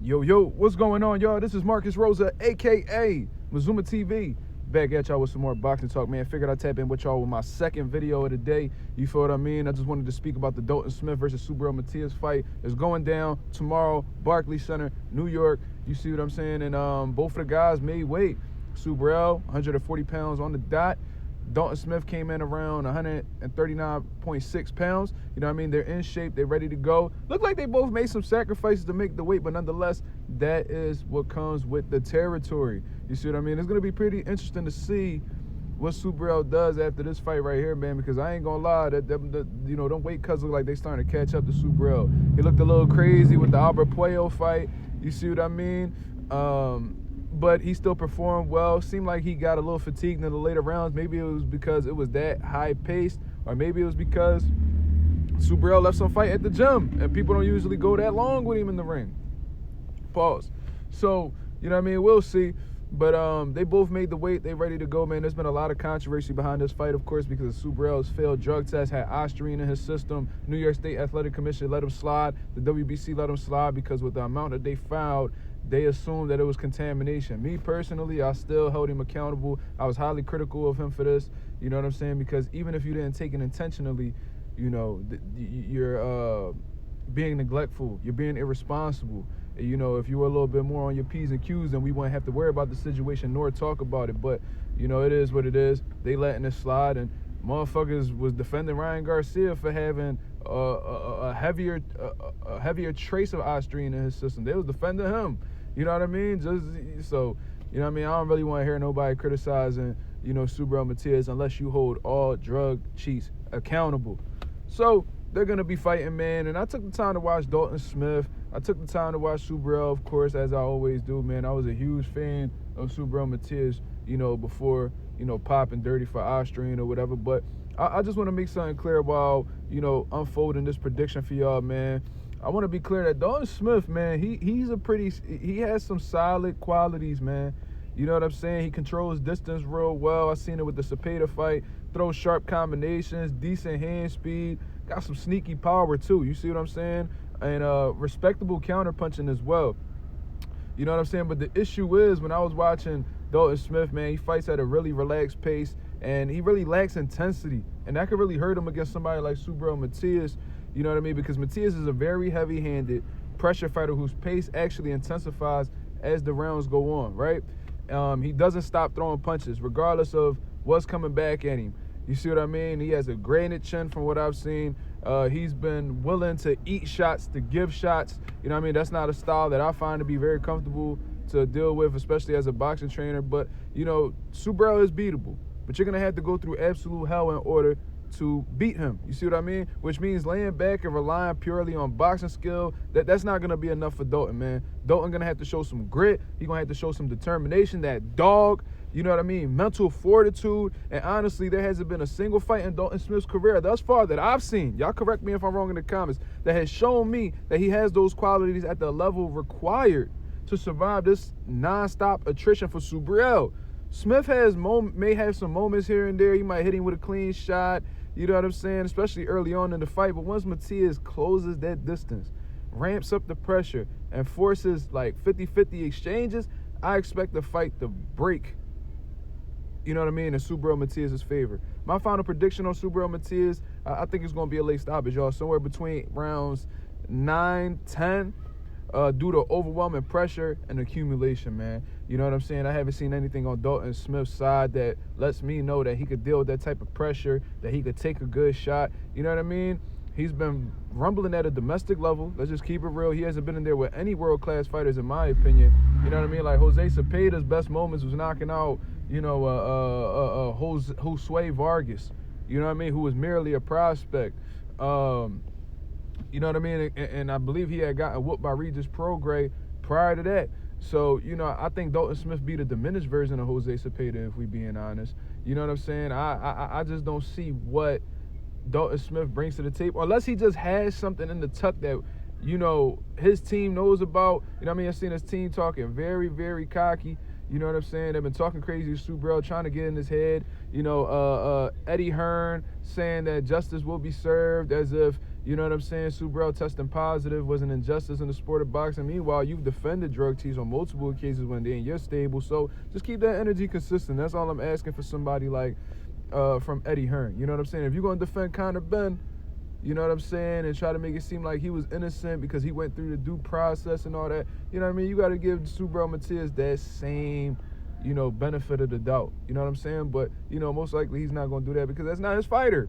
Yo, what's going on, y'all? This is Marcus Rosa, a.k.a. Mazuma TV. Back at y'all with some more boxing talk, man. Figured I'd tap in with y'all with my second video of the day. You feel what I mean? I just wanted to speak about the Dalton Smith versus Subriel Matías fight. It's going down tomorrow, Barclays Center, New York. You see what I'm saying? And both of the guys made weight. Subriel, 140 pounds on the dot. Dalton Smith came in around 139.6 pounds. You know what I mean? They're in shape. They're ready to go. Look like they both made some sacrifices to make the weight, but nonetheless, that is what comes with the territory. You see what I mean? It's going to be pretty interesting to see what Subriel does after this fight right here, man, because I ain't going to lie, them weight cuts look like they starting to catch up to Subriel. He looked a little crazy with the Albert Puello fight. You see what I mean? But he still performed well. Seemed like he got a little fatigued in the later rounds. Maybe it was because it was that high paced, or maybe it was because Subriel left some fight at the gym, and people don't usually go that long with him in the ring. Pause. So, you know what I mean? We'll see. But they both made the weight. They ready to go, man. There's been a lot of controversy behind this fight, of course, because Subriel's failed drug test had ostrine in his system. New York State Athletic Commission let him slide. The WBC let him slide because with the amount that they found, they assumed that it was contamination. Me personally, I still held him accountable. I was highly critical of him for this. You know what I'm saying? Because even if you didn't take it intentionally, you know, you're being neglectful. You're being irresponsible. You know, if you were a little bit more on your P's and Q's, then we wouldn't have to worry about the situation nor talk about it. But, you know, it is what it is. They letting it slide, and motherfuckers was defending Ryan Garcia for having a heavier trace of ostrine in his system. They was defending him. You know what I mean? Just so, you know what I mean? I don't really want to hear nobody criticizing, you know, Subriel Matías unless you hold all drug cheats accountable. So they're going to be fighting, man. And I took the time to watch Dalton Smith. I took the time to watch Subriel, of course, as I always do, man. I was a huge fan of Subriel Matías, you know, before, you know, popping dirty for ostrine or whatever. But I just want to make something clear while, you know, unfolding this prediction for y'all, man. I want to be clear that Dalton Smith, man, he has some solid qualities, man. You know what I'm saying? He controls distance real well. I seen it with the Cepeda fight. Throws sharp combinations, decent hand speed, got some sneaky power too. You see what I'm saying? And respectable counterpunching as well. You know what I'm saying? But the issue is, when I was watching Dalton Smith, man, he fights at a really relaxed pace, and he really lacks intensity. And that could really hurt him against somebody like Subriel Matías. You know what I mean? Because Matías is a very heavy-handed pressure fighter whose pace actually intensifies as the rounds go on, right? He doesn't stop throwing punches, regardless of what's coming back at him. You see what I mean? He has a granite chin from what I've seen. He's been willing to eat shots, to give shots. You know what I mean? That's not a style that I find to be very comfortable to deal with, especially as a boxing trainer. But, you know, Subriel is beatable. But you're going to have to go through absolute hell in order to beat him. You see what I mean? Which means laying back and relying purely on boxing skill, that's not going to be enough for Dalton, man. Dalton going to have to show some grit. He's going to have to show some determination, that dog, you know what I mean, mental fortitude. And honestly, there hasn't been a single fight in Dalton Smith's career thus far that I've seen, y'all correct me if I'm wrong in the comments, that has shown me that he has those qualities at the level required to survive this nonstop attrition for Subriel. Smith may have some moments here and there. He might hit him with a clean shot, you know what I'm saying, especially early on in the fight. But once Matías closes that distance, ramps up the pressure, and forces like 50-50 exchanges, I expect the fight to break, you know what I mean, in Subriel Matías' favor. My final prediction on Subriel Matías, I think it's going to be a late stoppage, y'all, somewhere between rounds 9-10. Due to overwhelming pressure and accumulation, man. You know what I'm saying? I haven't seen anything on Dalton Smith's side that lets me know that he could deal with that type of pressure, that he could take a good shot. You know what I mean? He's been rumbling at a domestic level. Let's just keep it real. He hasn't been in there with any world-class fighters, in my opinion. You know what I mean? Like Jose Cepeda's best moments was knocking out, you know, Josue Vargas. You know what I mean? Who was merely a prospect. You know what I mean? And I believe he had gotten whooped by Regis Prograis prior to that. So, you know, I think Dalton Smith beat a diminished version of Jose Cepeda, if we being honest. You know what I'm saying? I just don't see what Dalton Smith brings to the table, unless he just has something in the tuck that, you know, his team knows about. You know what I mean? I've seen his team talking very, very cocky. You know what I'm saying? They've been talking crazy to Subriel, trying to get in his head. You know, Eddie Hearn saying that justice will be served, as if, You know what I'm saying? Subriel testing positive was an injustice in the sport of boxing. Meanwhile, you've defended drug teams on multiple occasions when they're in your stable. So just keep that energy consistent. That's all I'm asking for somebody like from Eddie Hearn. You know what I'm saying? If you're going to defend Conor Ben, you know what I'm saying, and try to make it seem like he was innocent because he went through the due process and all that, you know what I mean? You got to give Subriel Matías that same, you know, benefit of the doubt. You know what I'm saying? But, you know, most likely he's not going to do that because that's not his fighter.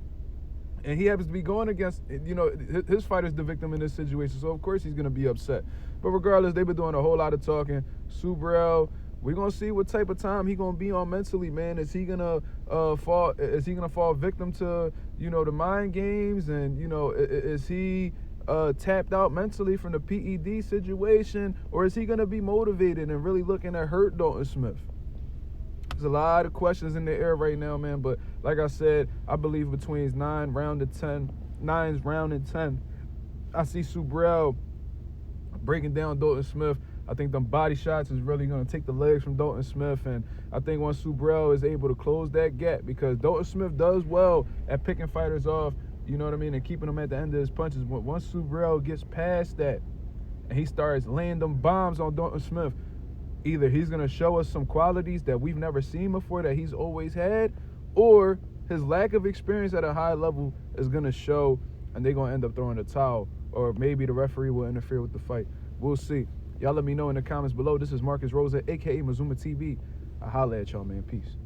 And he happens to be going against, you know, his fighter's the victim in this situation, so of course he's going to be upset. But regardless, they've been doing a whole lot of talking. Subriel, we're going to see what type of time he's going to be on mentally, man. Is he going to fall victim to, you know, the mind games? And, you know, is he tapped out mentally from the PED situation? Or is he going to be motivated and really looking to hurt Dalton Smith? There's a lot of questions in the air right now, man. But like I said, I believe between 9 round and 10, I see Subriel breaking down Dalton Smith. I think them body shots is really going to take the legs from Dalton Smith. And I think once Subriel is able to close that gap, because Dalton Smith does well at picking fighters off, you know what I mean, and keeping them at the end of his punches. But once Subriel gets past that and he starts laying them bombs on Dalton Smith, either he's going to show us some qualities that we've never seen before that he's always had, or his lack of experience at a high level is going to show and they're going to end up throwing the towel, or maybe the referee will interfere with the fight. We'll see. Y'all let me know in the comments below. This is Marcus Rosa, a.k.a. Mazuma TV. I holla at y'all, man. Peace.